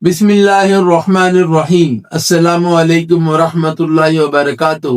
بسم اللہ الرحمن الرحیم۔ السلام علیکم ورحمۃ اللہ وبرکاتہ۔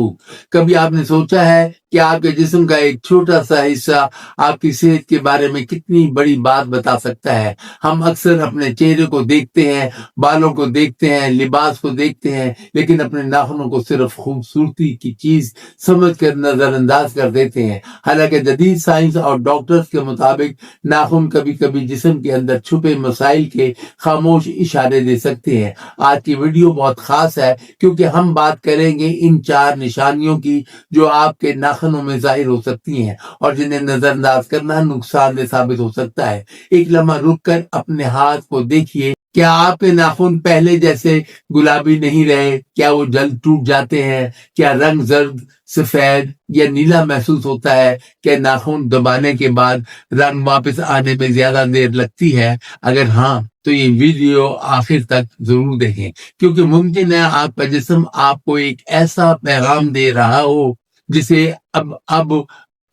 کبھی آپ نے سوچا ہے کہ آپ کے جسم کا ایک چھوٹا سا حصہ آپ کی صحت کے بارے میں کتنی بڑی بات بتا سکتا ہے؟ ہم اکثر اپنے چہرے کو دیکھتے ہیں، بالوں کو دیکھتے ہیں، لباس کو دیکھتے ہیں، لیکن اپنے ناخنوں کو صرف خوبصورتی کی چیز سمجھ کر نظر انداز کر دیتے ہیں۔ حالانکہ جدید سائنس اور ڈاکٹرز کے مطابق ناخن کبھی کبھی جسم کے اندر چھپے مسائل کے خاموش اشارے دے سکتے ہیں۔ آج کی ویڈیو بہت خاص ہے کیونکہ ہم بات کریں گے ان 4 نشانیوں کی جو آپ کے ناخنوں میں ظاہر ہو سکتی ہیں اور جنہیں نظر انداز کرنا نقصان دہ ثابت ہو سکتا ہے۔ ایک لمحہ رک کر اپنے ہاتھ کو دیکھیے، کیا آپ کے ناخن پہلے جیسے گلابی نہیں رہے؟ کیا وہ جلد ٹوٹ جاتے ہیں؟ کیا رنگ زرد، سفید یا نیلا محسوس ہوتا ہے؟ کیا ناخن دبانے کے بعد رنگ واپس آنے میں زیادہ دیر لگتی ہے؟ اگر ہاں تو یہ ویڈیو آخر تک ضرور دیکھیں، کیونکہ ممکن ہے آپ کا جسم آپ کو ایک ایسا پیغام دے رہا ہو جسے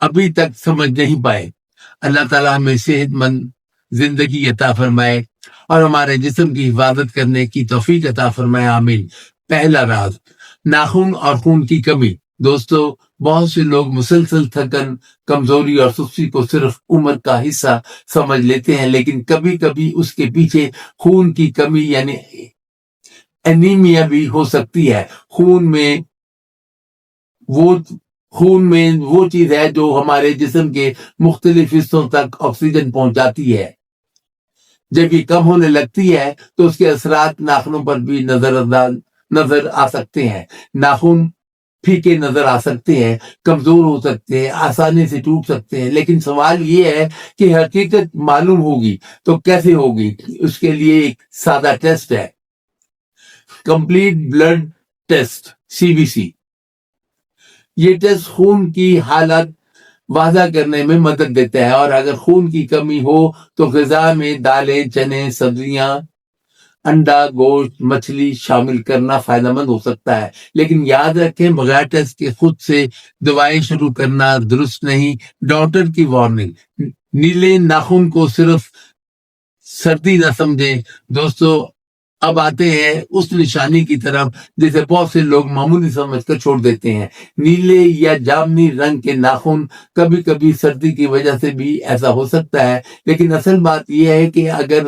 ابھی تک سمجھ نہیں پائے۔ اللہ تعالیٰ ہمیں صحت مند زندگی عطا فرمائے اور ہمارے جسم کی حفاظت کرنے کی توفیق عطا فرمائے، آمین۔ پہلا راز، ناخن اور خون کی کمی۔ دوستو، بہت سے لوگ مسلسل تھکن، کمزوری اور سستی کو صرف عمر کا حصہ سمجھ لیتے ہیں، لیکن کبھی کبھی اس کے پیچھے خون کی کمی یعنی انیمیا بھی ہو سکتی ہے۔ خون میں وہ چیز ہے جو ہمارے جسم کے مختلف حصوں تک آکسیجن پہنچاتی ہے۔ جب یہ کم ہونے لگتی ہے تو اس کے اثرات ناخنوں پر بھی نظر آ سکتے ہیں۔ ناخن پھیکے نظر آ سکتے ہیں، کمزور ہو سکتے ہیں، آسانی سے ٹوٹ سکتے ہیں، لیکن سوال یہ ہے کہ حقیقت معلوم ہوگی تو کیسے ہوگی؟ اس کے لیے ایک سادہ ٹیسٹ ہے، کمپلیٹ بلڈ ٹیسٹ، CBC۔ یہ ٹیسٹ خون کی حالت واضح کرنے میں مدد دیتا ہے، اور اگر خون کی کمی ہو تو غذا میں دالیں، چنے، سبزیاں، انڈا، گوشت، مچھلی شامل کرنا فائدہ مند ہو سکتا ہے۔ لیکن یاد رکھیں، بغیر ٹیسٹ کے خود سے دوائیں شروع کرنا درست نہیں۔ ڈاکٹر کی وارننگ، نیلے ناخن کو صرف سردی نہ سمجھیں۔ دوستو، اب آتے ہیں اس نشانی کی طرف جسے بہت سے لوگ معمولی سمجھ کر چھوڑ دیتے ہیں۔ نیلے یا جامنی رنگ کے ناخن، کبھی کبھی سردی کی وجہ سے بھی ایسا ہو سکتا ہے، لیکن اصل بات یہ ہے کہ اگر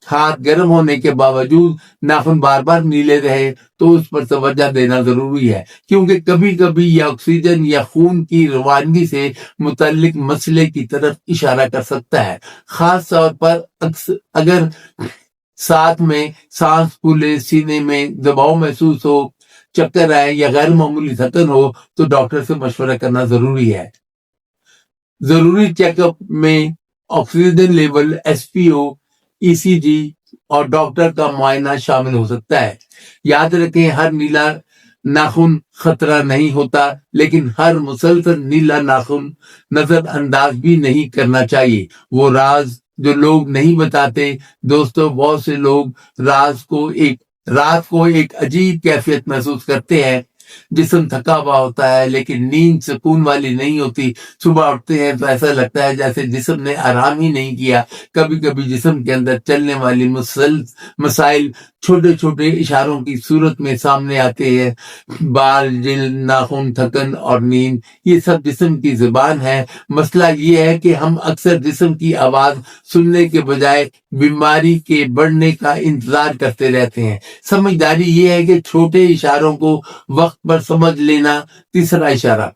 ہاتھ گرم ہونے کے باوجود ناخن بار بار نیلے رہے تو اس پر توجہ دینا ضروری ہے، کیونکہ کبھی کبھی یہ آکسیجن یا خون کی روانگی سے متعلق مسئلے کی طرف اشارہ کر سکتا ہے۔ خاص طور پر اگر ساتھ میں سانس پھولے، سینے میں دباؤ محسوس ہو، چکر آئے یا غیر معمولی تھکن ہو تو ڈاکٹر سے مشورہ کرنا ضروری ہے۔ ضروری چیک اپ میں آکسیجن لیول، SpO، ECG اور ڈاکٹر کا معائنہ شامل ہو سکتا ہے۔ یاد رکھیں، ہر نیلا ناخن خطرہ نہیں ہوتا، لیکن ہر مسلسل نیلا ناخن نظر انداز بھی نہیں کرنا چاہیے۔ وہ راز جو لوگ نہیں بتاتے۔ دوستو، بہت سے لوگ رات کو ایک عجیب کیفیت محسوس کرتے ہیں۔ جسم تھکا ہوا ہوتا ہے لیکن نیند سکون والی نہیں ہوتی۔ صبح اٹھتے ہیں تو ایسا لگتا ہے جیسے جسم نے آرام ہی نہیں کیا۔ کبھی کبھی جسم کے اندر چلنے والی مسائل چھوٹے چھوٹے اشاروں کی صورت میں سامنے آتے ہیں۔ بال، جلد، ناخن، تھکن اور نیند، یہ سب جسم کی زبان ہے۔ مسئلہ یہ ہے کہ ہم اکثر جسم کی آواز سننے کے بجائے بیماری کے بڑھنے کا انتظار کرتے رہتے ہیں۔ سمجھداری یہ ہے کہ چھوٹے اشاروں کو وقت پر سمجھ لینا۔ تیسرا اشارہ،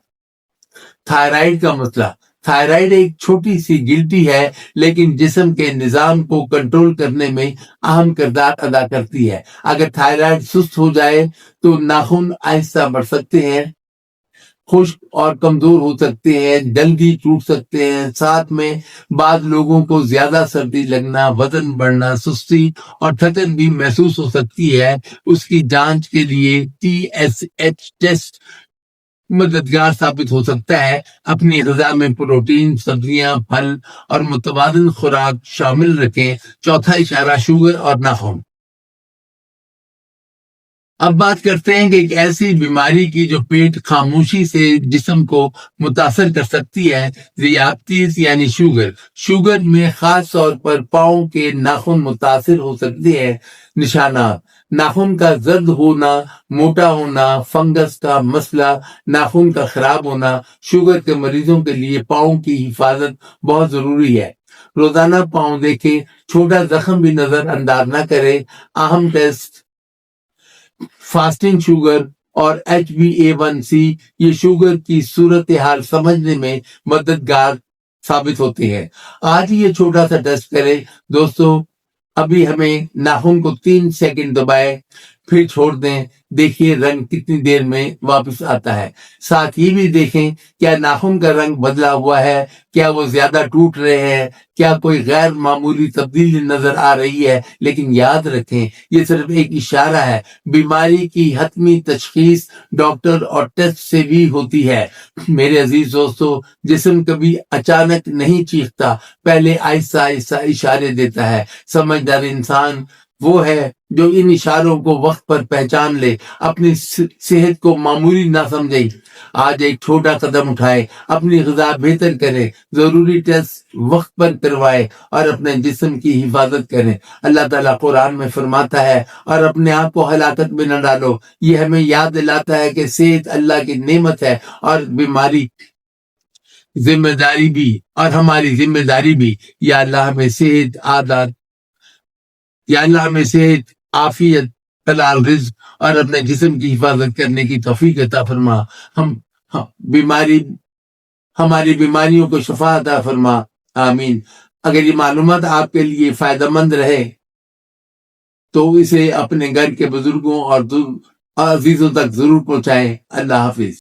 تھائرائیڈ کا مسئلہ۔ تھائرائیڈ ایک چھوٹی سی گلٹی ہے لیکن جسم کے نظام کو کنٹرول کرنے میں اہم کردار ادا کرتی ہے۔ اگر تھائرائیڈ سست ہو جائے تو ناخن آہستہ بڑھ سکتے ہیں، خشک اور کمزور ہو سکتے ہیں، جلدی ٹوٹ سکتے ہیں۔ ساتھ میں بعض لوگوں کو زیادہ سردی لگنا، وزن بڑھنا، سستی اور تھکن بھی محسوس ہو سکتی ہے۔ اس کی جانچ کے لیے TSH ٹیسٹ مددگار ثابت ہو سکتا ہے۔ اپنی غذا میں پروٹین، سبزیاں، پھل اور متوازن خوراک شامل رکھیں۔ چوتھا اشارہ، شوگر اور ناخن۔ اب بات کرتے ہیں کہ ایک ایسی بیماری کی جو پیٹ خاموشی سے جسم کو متاثر کر سکتی ہے، ذیابطیس یعنی شوگر۔ شوگر میں خاص طور پر پاؤں کے ناخن متاثر ہو سکتے ہیں۔ نشانات: ناخن کا زرد ہونا، موٹا ہونا، فنگس کا مسئلہ، ناخن کا خراب ہونا۔ شوگر کے مریضوں کے لیے پاؤں کی حفاظت بہت ضروری ہے۔ روزانہ پاؤں دیکھیں، چھوٹا زخم بھی نظر انداز نہ کریں۔ اہم ٹیسٹ: فاسٹنگ شوگر اور HbA1c یہ شوگر کی صورتحال سمجھنے میں مددگار ثابت ہوتے ہیں۔ آج ہی یہ چھوٹا سا ٹیسٹ کریں دوستو۔ ابھی ہمیں ناخن کو 3 سیکنڈ دبائیں، پھر چھوڑ دیں، دیکھیے رنگ کتنی دیر میں واپس آتا ہے۔ ساتھ ہی بھی دیکھیں کیا ناخن کا رنگ بدلا ہوا ہے، کیا وہ زیادہ ٹوٹ رہے ہیں، کیا کوئی غیر معمولی تبدیلی نظر آ رہی ہے۔ لیکن یاد رکھیں یہ صرف ایک اشارہ ہے، بیماری کی حتمی تشخیص ڈاکٹر اور ٹیسٹ سے بھی ہوتی ہے۔ میرے عزیز دوستو، جسم کبھی اچانک نہیں چیختا، پہلے آہستہ آہستہ اشارے دیتا ہے۔ سمجھدار انسان وہ ہے جو ان اشاروں کو وقت پر پہچان لے، اپنی صحت کو معمولی نہ سمجھے۔ آج ایک چھوٹا قدم اٹھائے، اپنی غذا بہتر کرے، ضروری ٹیسٹ وقت پر کروائے اور اپنے جسم کی حفاظت کریں۔ اللہ تعالیٰ قرآن میں فرماتا ہے، اور اپنے آپ کو ہلاکت میں نہ ڈالو۔ یہ ہمیں یاد دلاتا ہے کہ صحت اللہ کی نعمت ہے اور بیماری ذمہ داری بھی، اور ہماری ذمہ داری بھی۔ یا اللہ ہمیں صحت، عادت، یا اللہ ہمیں صحت، عافیت، حلال رزق اور اپنے جسم کی حفاظت کرنے کی توفیق عطا فرما۔ ہماری بیماریوں کو شفا عطا فرما، آمین۔ اگر یہ معلومات آپ کے لیے فائدہ مند رہے تو اسے اپنے گھر کے بزرگوں اور عزیزوں تک ضرور پہنچائیں۔ اللہ حافظ۔